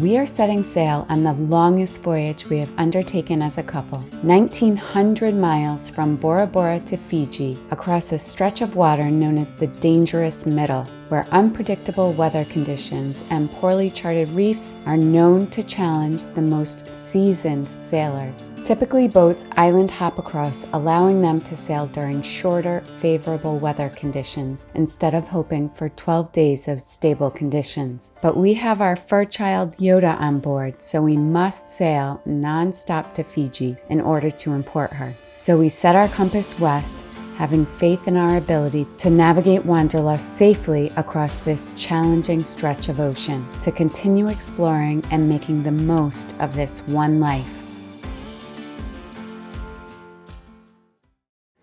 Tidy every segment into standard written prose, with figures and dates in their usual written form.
We are setting sail on the longest voyage we have undertaken as a couple, 1,900 miles from Bora Bora to Fiji, across a stretch of water known as the Dangerous Middle, where unpredictable weather conditions and poorly charted reefs are known to challenge the most seasoned sailors. Typically, boats island hop across, allowing them to sail during shorter, favorable weather conditions instead of hoping for 12 days of stable conditions. But we have our fur child Yoda on board, so we must sail nonstop to Fiji in order to import her. So we set our compass west, having faith in our ability to navigate Wanderlust safely across this challenging stretch of ocean, to continue exploring and making the most of this one life.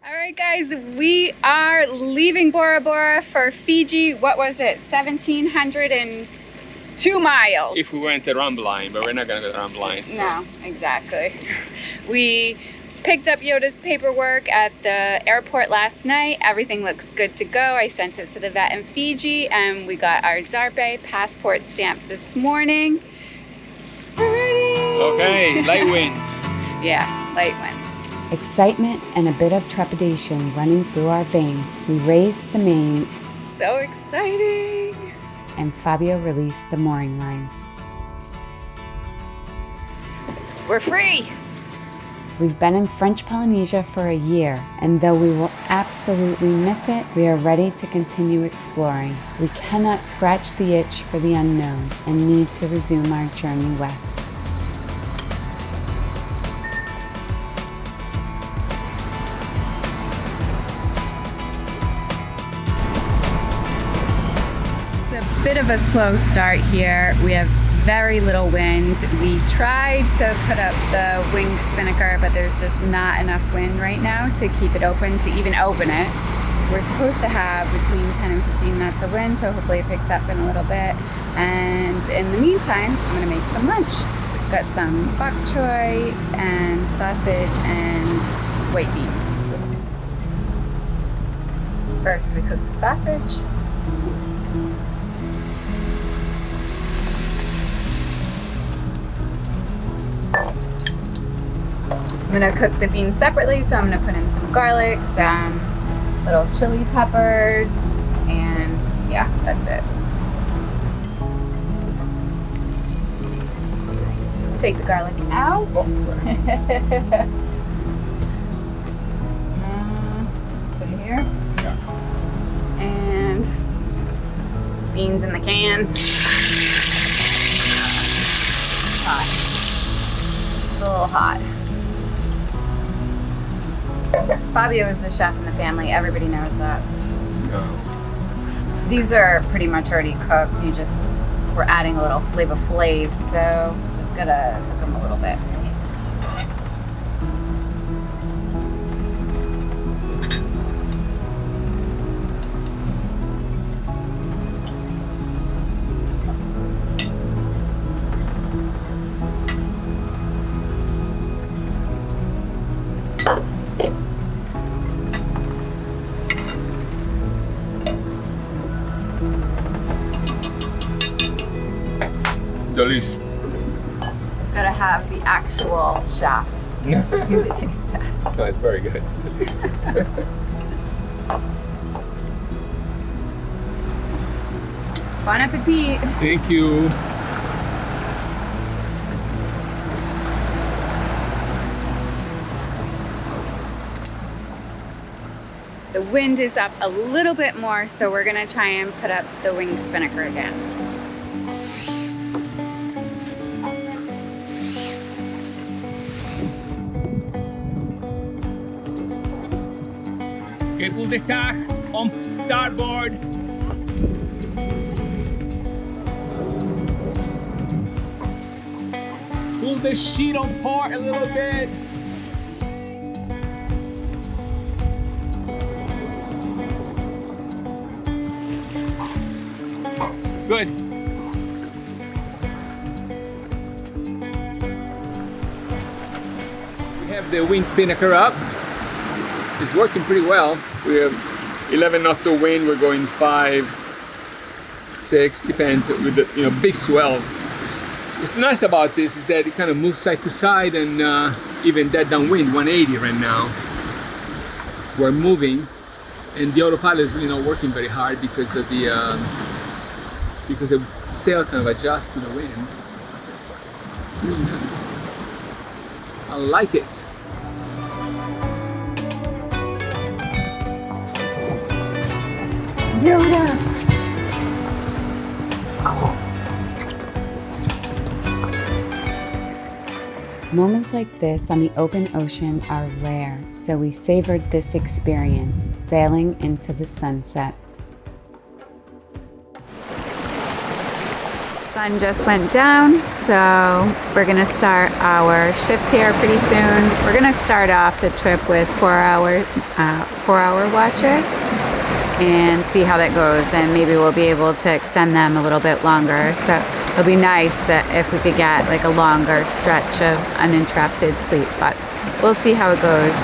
All right, guys, we are leaving Bora Bora for Fiji. What was it? 1,702 miles. If we went around blind, but we're not gonna go around blind. So. No, exactly. We picked up Yoda's paperwork at the airport last night. Everything looks good to go. I sent it to the vet in Fiji, and we got our Zarpe passport stamped this morning. Okay, light winds. Yeah, light winds. Excitement and a bit of trepidation running through our veins, we raised the main. So exciting. And Fabio released the mooring lines. We're free. We've been in French Polynesia for a year, and though we will absolutely miss it, we are ready to continue exploring. We cannot scratch the itch for the unknown and need to resume our journey west. It's a bit of a slow start here. We have very little wind. We tried to put up the wing spinnaker, but there's just not enough wind right now to keep it open, to even open it. We're supposed to have between 10 and 15 knots of wind, so hopefully it picks up in a little bit. And in the meantime, I'm gonna make some lunch. Got some bok choy and sausage and white beans. First, we cook the sausage. I'm gonna cook the beans separately, so I'm gonna put in some garlic, some little chili peppers, and yeah, that's it. Take the garlic out. Put it here. Yeah. And beans in the can. Hot. It's a little hot. Fabio is the chef in the family. Everybody knows that. No. These are pretty much already cooked. We're adding a little flavor flav, so just gotta cook them a little bit. Delish. Gotta have the actual chef do the taste test. No, it's very good. It's delicious. Bon appetit! Thank you. The wind is up a little bit more, so we're gonna try and put up the wing spinnaker again. Okay, pull the tack on starboard. Pull the sheet on port a little bit. Good. We have the wing spinnaker up. It's working pretty well. We have 11 knots of wind. We're going 5, 6, depends with the big swells. What's nice about this is that it kind of moves side to side, and even dead downwind, 180 right now. We're moving, and the autopilot is really not working very hard because of the sail kind of adjusts to the wind. Really nice. I like it. Yoda! Moments like this on the open ocean are rare, so we savored this experience, sailing into the sunset. Sun just went down, so we're gonna start our shifts here pretty soon. We're gonna start off the trip with 4-hour watches and see how that goes, and maybe we'll be able to extend them a little bit longer. So it'll be nice that if we could get like a longer stretch of uninterrupted sleep, but we'll see how it goes.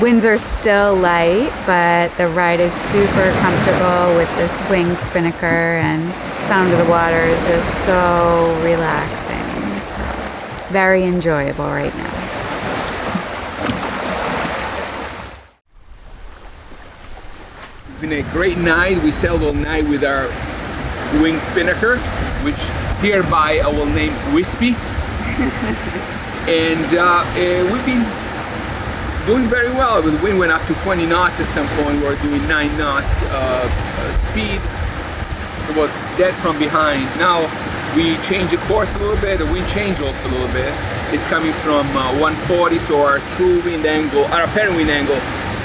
Winds are still light, but the ride is super comfortable with this wing spinnaker, and sound of the water is just so relaxing. So, very enjoyable right now. It's been a great night. We sailed all night with our wing spinnaker, which hereby I will name Wispy. And we've been doing very well. The wind went up to 20 knots at some point. We were doing 9 knots speed. It was dead from behind. Now we changed the course a little bit. The wind changed also a little bit. It's coming from 140, so our true wind angle, our apparent wind angle,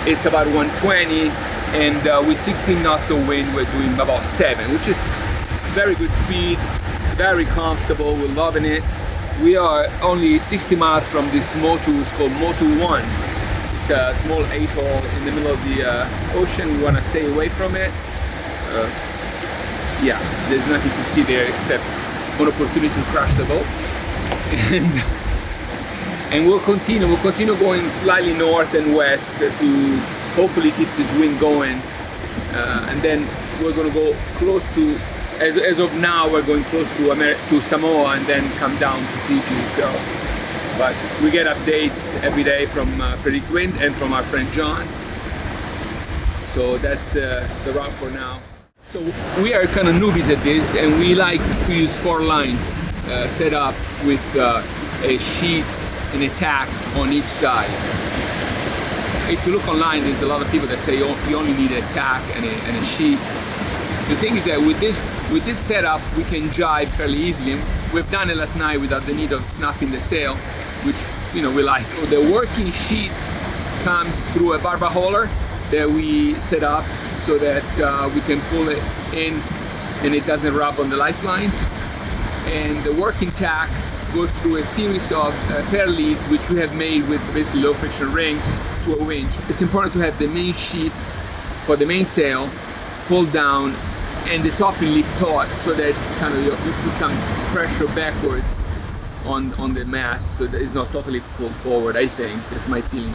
it's about 120. And with 16 knots of wind, we're doing about 7, which is very good speed, very comfortable. We're loving it. We are only 60 miles from this motu. It's called Motu 1. It's a small atoll in the middle of the ocean. We want to stay away from it. Yeah, there's nothing to see there except an opportunity to crash the boat. And we'll continue going slightly north and west to hopefully keep this wind going. And then we're going to go close to, as of now, we're going close to Samoa and then come down to Fiji. So, but we get updates every day from Predict Wind and from our friend John. So that's the route for now. So we are kind of newbies at this, and we like to use 4 lines set up with a sheet and a tack on each side. If you look online, there's a lot of people that say you only need a tack and a sheet. The thing is that with this setup, we can jibe fairly easily. We've done it last night without the need of snapping the sail, which we like. So the working sheet comes through a barba hauler that we set up so that we can pull it in and it doesn't rub on the lifelines. And the working tack goes through a series of fair leads, which we have made with basically low friction rings to a winch. It's important to have the main sheets for the mainsail pulled down and the topping lift taut, so that kind of you put some pressure backwards on the mast, so that it's not totally pulled forward. I think that's my feeling.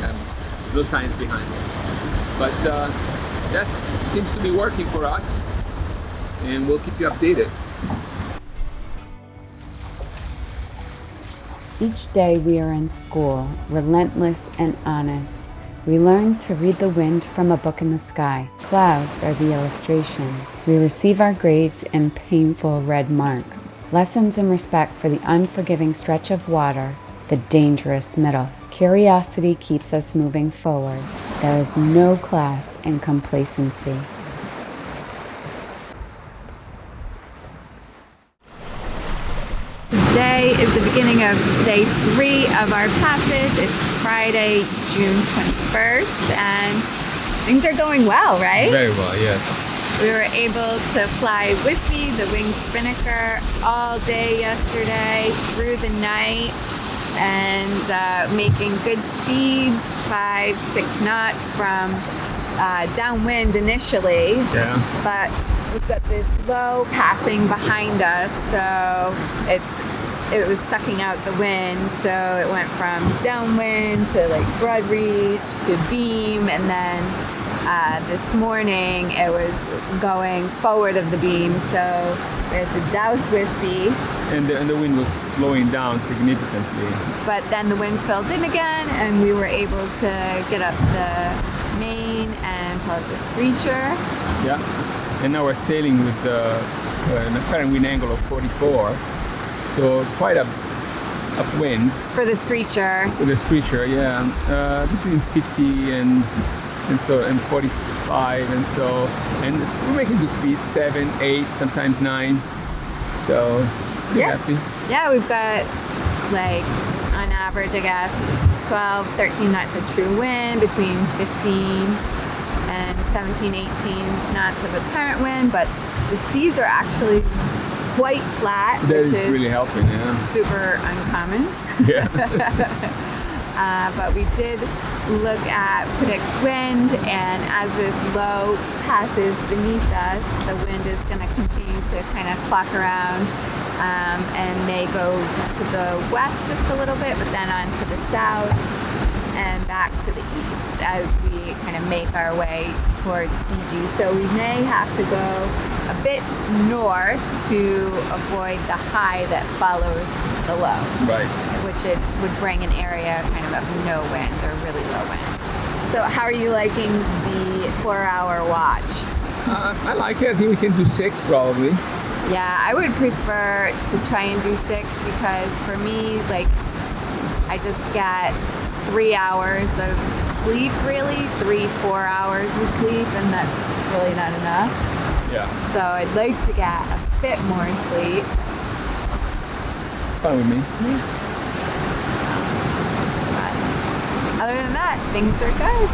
No science behind it, but that seems to be working for us, and we'll keep you updated. Each day we are in school, relentless and honest. We learn to read the wind from a book in the sky. Clouds are the illustrations. We receive our grades in painful red marks. Lessons in respect for the unforgiving stretch of water, the dangerous middle. Curiosity keeps us moving forward. There is no class in complacency. Today is the beginning of day 3 of our passage. It's Friday, June 21st, and things are going well, right? Very well, yes. We were able to fly Wispy, the wing spinnaker, all day yesterday, through the night, and making good speeds, 5-6 knots from downwind initially. Yeah. But we've got this low passing behind us, so it was sucking out the wind, so it went from downwind to like broad reach to beam, and then This morning it was going forward of the beam, so we had to douse Wispy. And the wind was slowing down significantly. But then the wind filled in again, and we were able to get up the main and pull up the screecher. Yeah. And now we're sailing with an apparent wind angle of 44. So quite a upwind. For the screecher. For the screecher, yeah. Between 50 and 45 and so. And we're making good speeds, 7, 8, sometimes 9. So pretty happy. Yeah, we've got like on average, I guess, 12, 13 knots of true wind, between 15 and 17, 18 knots of apparent wind, but the seas are actually quite flat, That which is really helping, yeah. super uncommon. Yeah. But we did look at predict wind, and as this low passes beneath us, the wind is going to continue to kind of clock around and may go to the west just a little bit, but then on to the south and back to the east as we kind of make our way towards Fiji. So we may have to go a bit north to avoid the high that follows the low. Right. Which it would bring an area kind of no wind or really low wind. So how are you liking the 4-hour watch? I like it. I think we can do 6 probably. Yeah, I would prefer to try and do 6 because for me, like, I just get 3 hours of sleep, really, 3-4 hours of sleep, and that's really not enough. Yeah. So I'd like to get a bit more sleep. Fine with me. But other than that, things are good.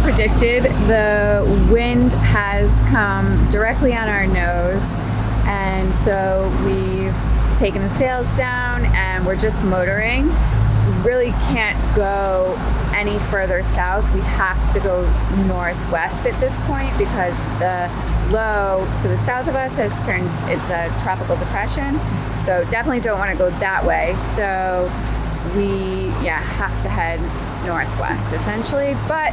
Predicted, the wind has come directly on our nose, and so we've taken the sails down and we're just motoring. We really can't go any further south. We have to go northwest at this point because the low to the south of us has turned, it's a tropical depression, so definitely don't want to go that way. So we have to head northwest essentially, but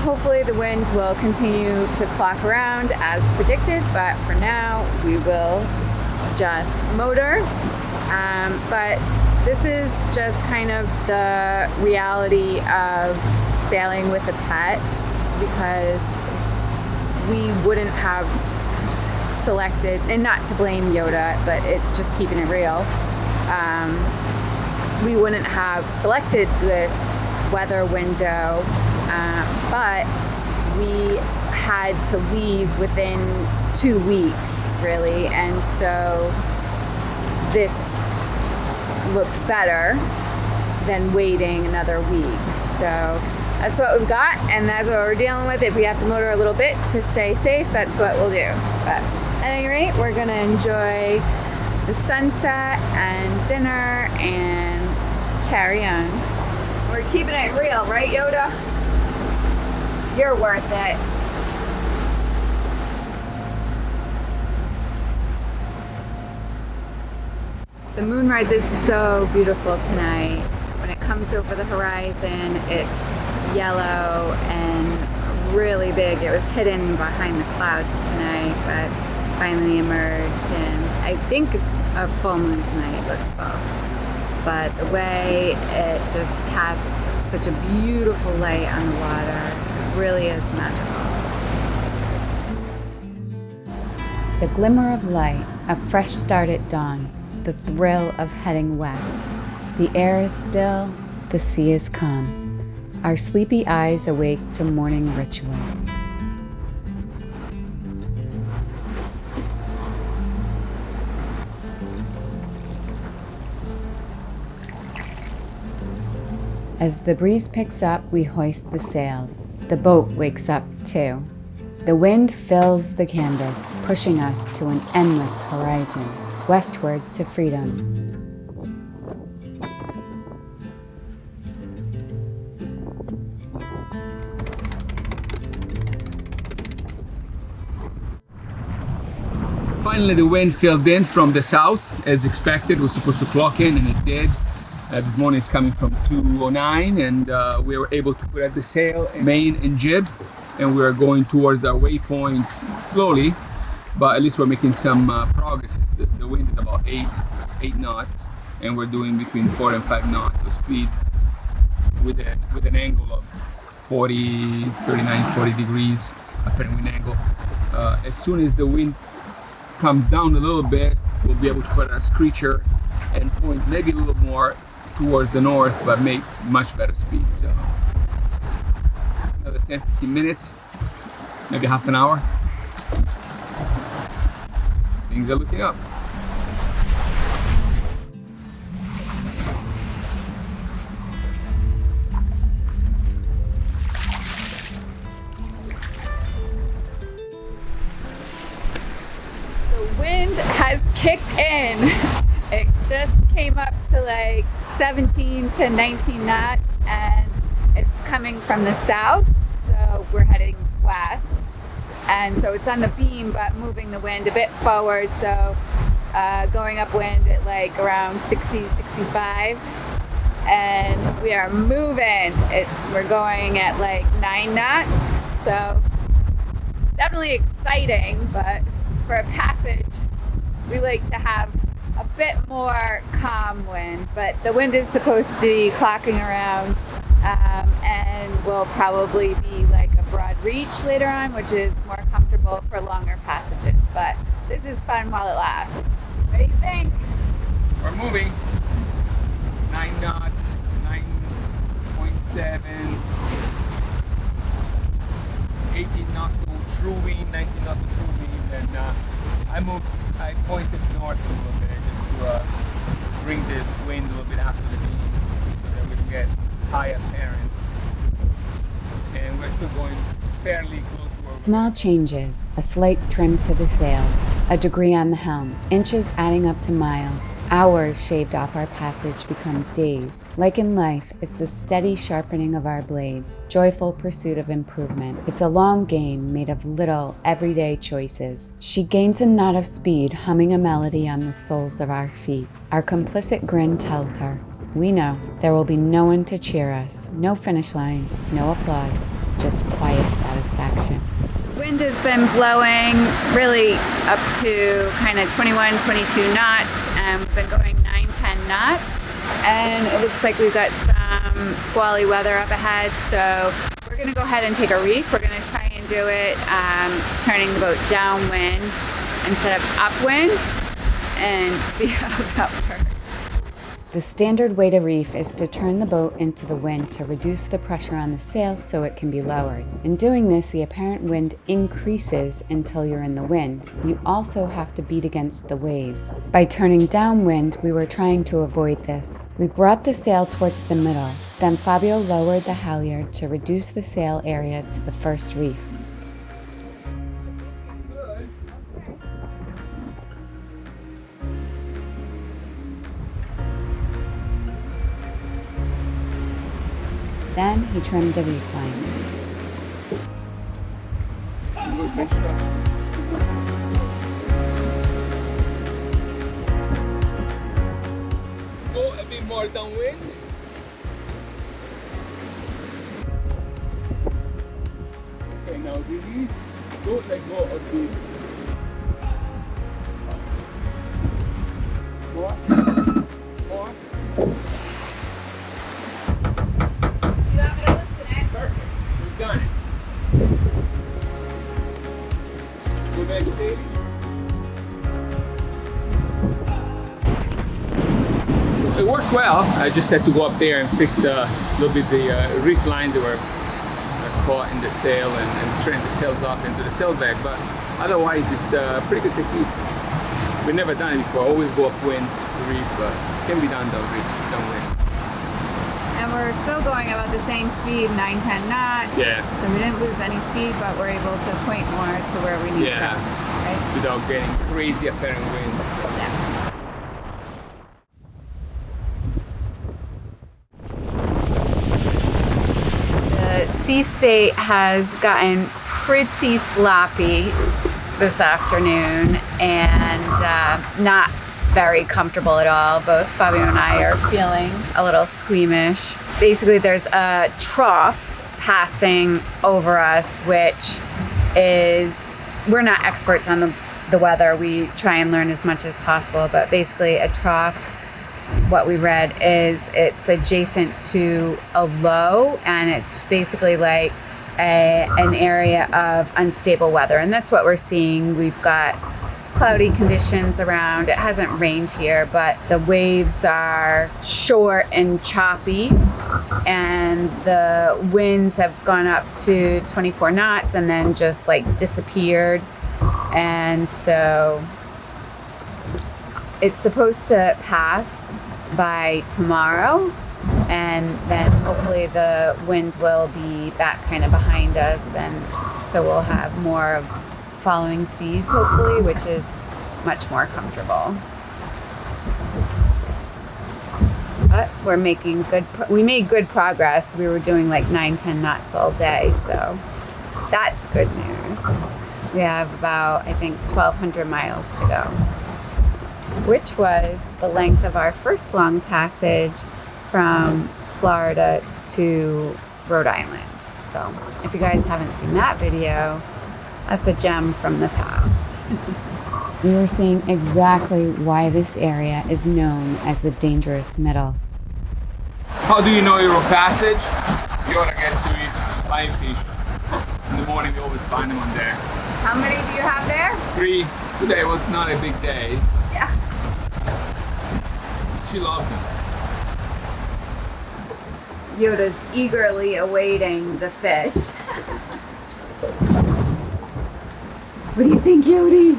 hopefully the wind will continue to clock around as predicted, but for now we will just motor. But this is just kind of the reality of sailing with a pet, because we wouldn't have selected, and not to blame Yoda, but just keeping it real, we wouldn't have selected this weather window, but we had to leave within 2 weeks, really, and so this looked better than waiting another week. So that's what we've got, and that's what we're dealing with. If we have to motor a little bit to stay safe, that's what we'll do. But at any rate, we're gonna enjoy the sunset and dinner and carry on. We're keeping it real, right, Yoda? You're worth it. The moonrise is so beautiful tonight. When it comes over the horizon, it's yellow and really big. It was hidden behind the clouds tonight, but finally emerged, and I think it's a full moon tonight. It looks full. But the way it just casts such a beautiful light on the water, it really is magical. The glimmer of light, a fresh start at dawn, the thrill of heading west. The air is still, the sea is calm. Our sleepy eyes awake to morning rituals. As the breeze picks up, we hoist the sails. The boat wakes up too. The wind fills the canvas, pushing us to an endless horizon, westward to freedom. finally the wind filled in from the south as expected. It was supposed to clock in and it did. This morning it's coming from 209 and we were able to put out the sail, main and jib, and we are going towards our waypoint slowly, but at least we're making some progress. The wind is about 8 knots and we're doing between 4 and 5 knots of speed with an angle of 39, 40 degrees apparent wind angle. As soon as the wind comes down a little bit, we'll be able to put our screecher and point maybe a little more towards the north, but make much better speed. So another 10-15 minutes, maybe half an hour. Things are looking up. The wind has kicked in. It just came up to like 17 to 19 knots and it's coming from the south, so we're heading west. And so it's on the beam but moving the wind a bit forward, so going upwind at like around 60, 65. And we are moving. We're going at like 9 knots, so definitely exciting, but for a passage, we like to have a bit more calm winds, but the wind is supposed to be clocking around and will probably be like a broad reach later on, which is more comfortable for longer passages, but this is fun while it lasts. What do you think? We're moving. 9 knots, 9.7, 18 knots of true wind, 19 knots of true wind, and I pointed north a little bit just to bring the wind a little bit after the beam so that we can get high appearance. And we're still going fairly close to our Small changes, a slight trim to the sails, a degree on the helm, inches adding up to miles, hours shaved off our passage become days. Like in life, it's a steady sharpening of our blades, joyful pursuit of improvement. It's a long game made of little, everyday choices. She gains a knot of speed, humming a melody on the soles of our feet. Our complicit grin tells her, we know there will be no one to cheer us, no finish line, no applause, just quiet satisfaction. The wind has been blowing really up to kind of 21, 22 knots, and we've been going 9, 10 knots, and it looks like we've got some squally weather up ahead, so we're going to go ahead and take a reef. We're going to try and do it turning the boat downwind instead of upwind and see how that works. The standard way to reef is to turn the boat into the wind to reduce the pressure on the sails so it can be lowered. In doing this, the apparent wind increases until you're in the wind. You also have to beat against the waves. By turning downwind, we were trying to avoid this. We brought the sail towards the middle. Then Fabio lowered the halyard to reduce the sail area to the first reef. Then he trimmed the reef line. Go a bit more downwind. Okay, now release. Don't let go of the more. Perfect. We've done it. Go back sailing. So it worked well. I just had to go up there and fix the reef lines that were caught in the sail and straighten the sails off into the sailbag. But otherwise, it's a pretty good technique. We've never done it before. Always go upwind, reef, but it can be done downwind. And we're still going about the same speed, 9, 10 knots. Yeah. So we didn't lose any speed, but we're able to point more to where we need to go. Right? Without getting crazy apparent winds. Yeah. The sea state has gotten pretty sloppy this afternoon, and not very comfortable at all. Both Fabio and I are feeling a little squeamish. Basically, there's a trough passing over us, which is, we're not experts on the weather. We try and learn as much as possible, but basically a trough, what we read is it's adjacent to a low, and it's basically like an area of unstable weather, and that's what we're seeing. We've got cloudy conditions around. It hasn't rained here, but the waves are short and choppy, and the winds have gone up to 24 knots and then just like disappeared. And so it's supposed to pass by tomorrow, and then hopefully the wind will be back kind of behind us, and so we'll have more of following seas hopefully, which is much more comfortable. But we're making we made good progress. We were doing like 9-10 knots all day, so that's good news. We have about, I think, 1,200 miles to go, which was the length of our first long passage from Florida to Rhode Island. So if you guys haven't seen that video, that's a gem from the past. We were seeing exactly why this area is known as the dangerous middle. How do you know your passage? Yoda gets to eat live fish. In the morning we always find them on there. How many do you have there? 3. Today was not a big day. Yeah. She loves them. Yoda's eagerly awaiting the fish. What do you think, Yodi?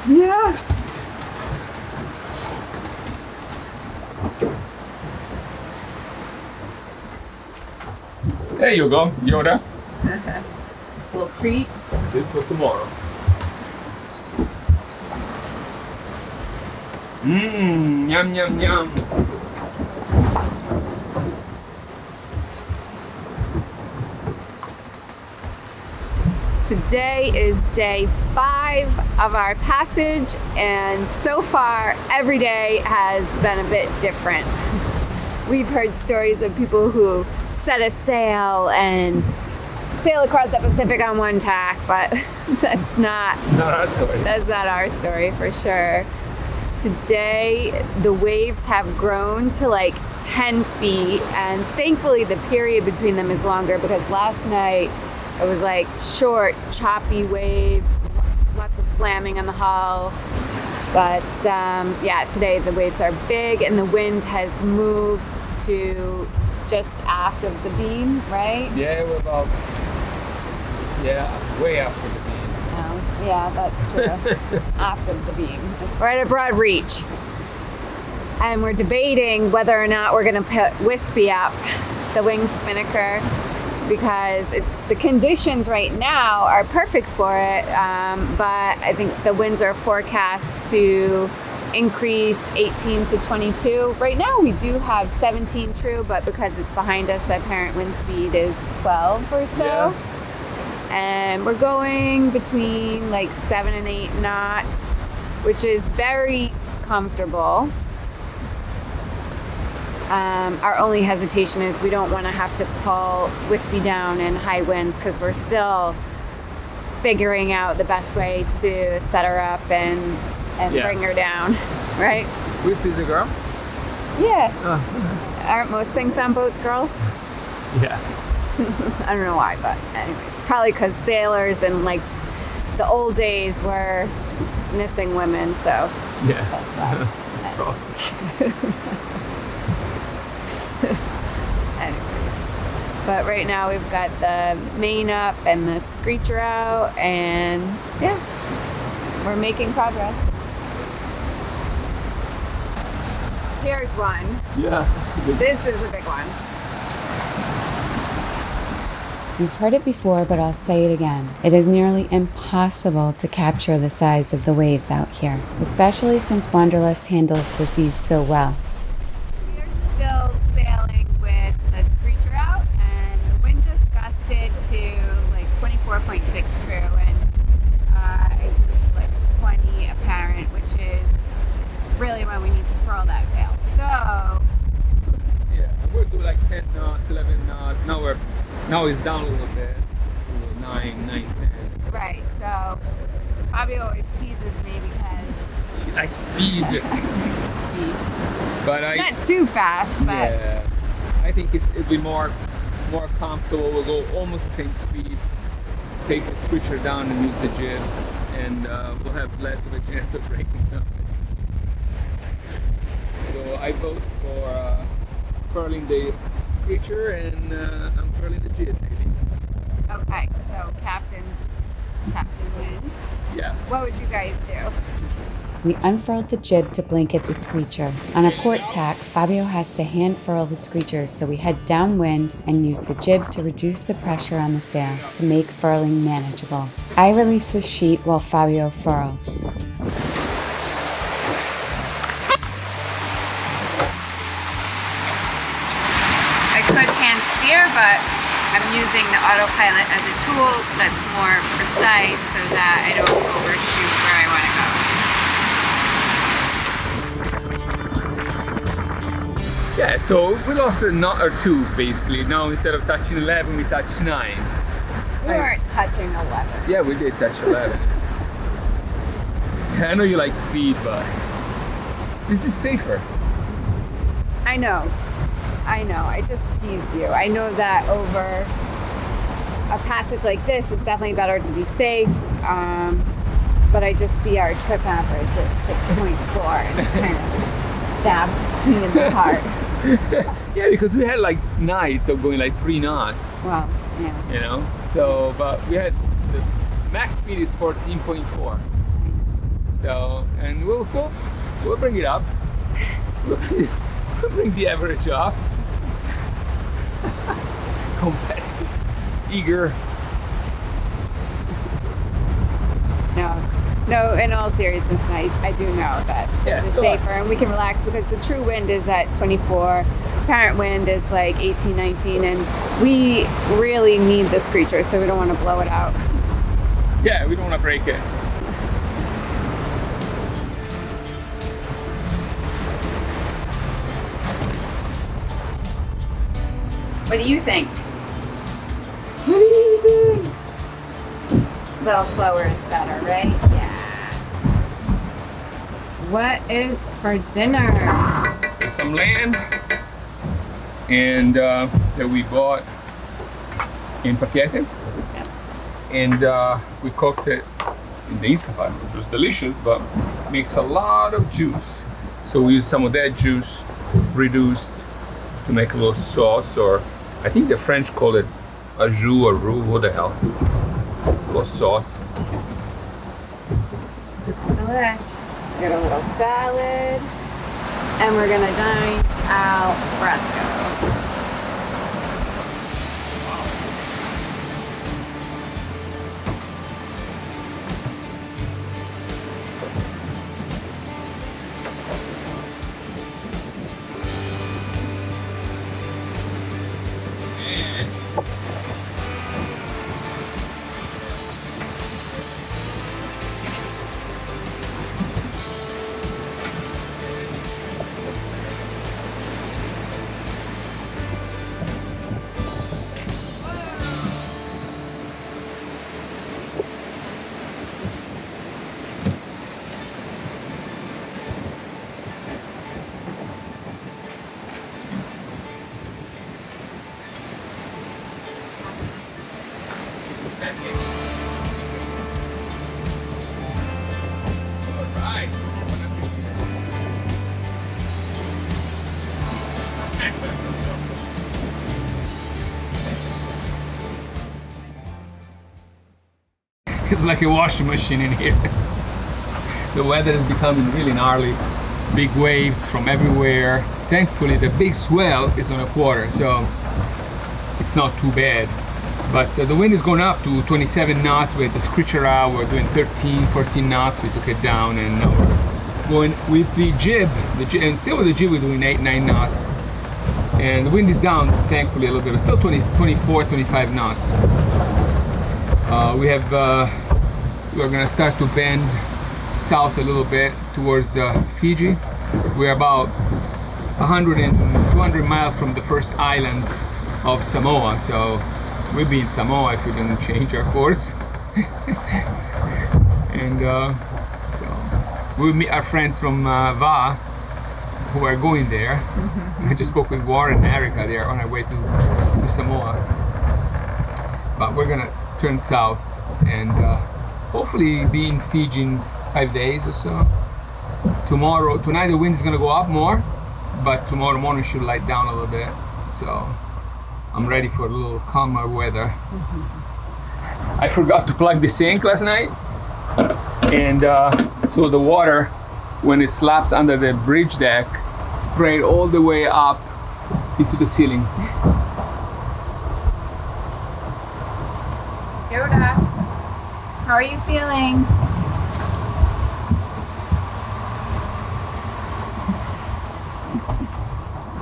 Yeah. There you go, Yoda. Little treat. This for tomorrow. Yum, yum, yum. Today is day 5 of our passage, and so far every day has been a bit different. We've heard stories of people who set a sail and sail across the Pacific on one tack, but that's not our story. That's not our story for sure. Today, the waves have grown to like 10 feet, and thankfully the period between them is longer, because last night it was like short, choppy waves, lots of slamming on the hull. But yeah, today the waves are big, and the wind has moved to just aft of the beam, right? Yeah, we're about, way after the beam. Oh, yeah, that's true. Aft of the beam. We're at a broad reach. And we're debating whether or not we're going to put Wispy up, the wing spinnaker, because the conditions right now are perfect for it, but I think the winds are forecast to increase 18 to 22. Right now we do have 17 true, but because it's behind us, the apparent wind speed is 12 or so. Yeah. And we're going between like 7 and 8 knots, which is very comfortable. Our only hesitation is we don't want to have to pull Wispy down in high winds, because we're still figuring out the best way to set her up and bring her down, right? Wispy's a girl? Yeah. Oh. Aren't most things on boats girls? Yeah. I don't know why, but anyways, probably because sailors in like the old days were missing women, so Yeah. that's why. Anyways. But right now we've got the main up and the screecher out, and yeah, we're making progress. Here's one. Yeah, that's a big This is a big one. You've heard it before, but I'll say it again. It is nearly impossible to capture the size of the waves out here, especially since Wanderlust handles the seas so well. We are still sailing with the screecher out, and the wind just gusted to like 24.6 true, and it was like 20 apparent. knots. Now it's down a little bit to 9, 10. Right, so Fabio always teases me because She likes speed. speed. But Not too fast, but yeah, I think it'll be more comfortable. We'll go almost the same speed, take the switcher down and use the jib, and we'll have less of a chance of breaking something. So I vote for furling the switcher, and I'm furling the jib, maybe. okay, so Captain wins. Yeah. What would you guys do? We unfurled the jib to blanket the screecher. On a port tack, Fabio has to hand furl the screecher, so we head downwind and use the jib to reduce the pressure on the sail to make furling manageable. I release the sheet while Fabio furls. I could hand steer, but I'm using the autopilot as a tool that's more precise so that I don't overshoot where I want to go. Yeah, so we lost a knot or two basically. Now instead of touching 11, we touch 9. We weren't touching 11. Yeah, we did touch 11. I know you like speed, but this is safer. I know. I just tease you. I know that over a passage like this, it's definitely better to be safe. But I just see our trip average at 6.4 and it kind of stabs me in the heart. Yeah, because we had like nights of going like 3 knots. Well, yeah. You know, so but we had the max speed is 14.4. So, and we'll bring it up. We'll bring the average up. Competitive, eager. No, in all seriousness, I do know that this is safer and we can relax because the true wind is at 24, apparent wind is like 18, 19, and we really need the screecher, so we don't want to blow it out. Yeah, we don't want to break it. What do you think? What do you think? A little slower is better, right? Yeah. What is for dinner? There's some lamb, and that we bought in Paquete, and we cooked it in the Instant Pot, which was delicious, but makes a lot of juice. So we used some of that juice reduced to make a little sauce, or I think the French call it a jus or roux, what the hell. It's a little sauce. It's delish. Get a little salad, and we're gonna dine al fresco. It's like a washing machine in here. The weather is becoming really gnarly. Big waves from everywhere. Thankfully, the big swell is on a quarter, so it's not too bad. But the wind is going up to 27 knots with the screecher out. We're doing 13, 14 knots. We took it down, and now we're going with the jib. And still with the jib, we're doing 8, 9 knots. And the wind is down, thankfully, a little bit, but still 24, 25 knots. We're gonna start to bend south a little bit towards Fiji. We're about 100 and 200 miles from the first islands of Samoa. So we'll be in Samoa if we don't change our course. And so we'll meet our friends from Va who are going there. I just spoke with Warren and Erica. They are on our way to Samoa. But we're gonna turn south and hopefully be in Fiji in 5 days or so. Tonight the wind is gonna go up more, but tomorrow morning should light down a little bit. So I'm ready for a little calmer weather. I forgot to plug the sink last night, and so the water, when it slaps under the bridge deck, sprayed all the way up into the ceiling. Yoda, how are you feeling?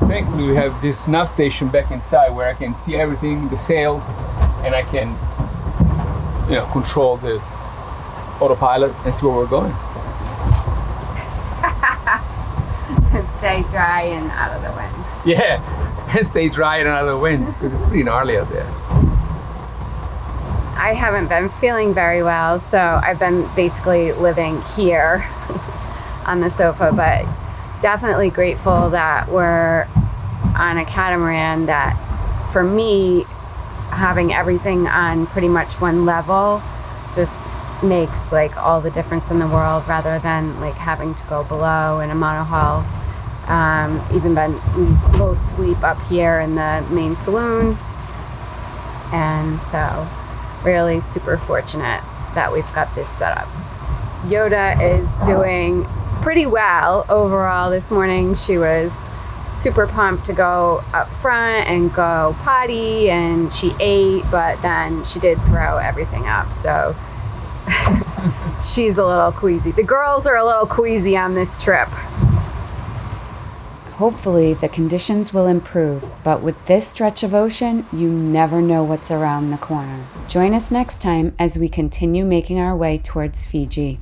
Thankfully we have this nav station back inside where I can see everything, the sails, and I can, you know, control the autopilot and see where we're going. And stay dry and out of the wind. Yeah, and stay dry and out of the wind because it's pretty gnarly out there. I haven't been feeling very well, so I've been basically living here on the sofa, but definitely grateful that we're on a catamaran. That for me, having everything on pretty much one level just makes like all the difference in the world, rather than like having to go below in a monohull. Even then, we both sleep up here in the main saloon, and so really super fortunate that we've got this set up. Yoda is doing pretty well overall this morning. She was super pumped to go up front and go potty, and she ate, but then she did throw everything up, so she's a little queasy. The girls are a little queasy on this trip. Hopefully the conditions will improve, but with this stretch of ocean, you never know what's around the corner. Join us next time as we continue making our way towards Fiji.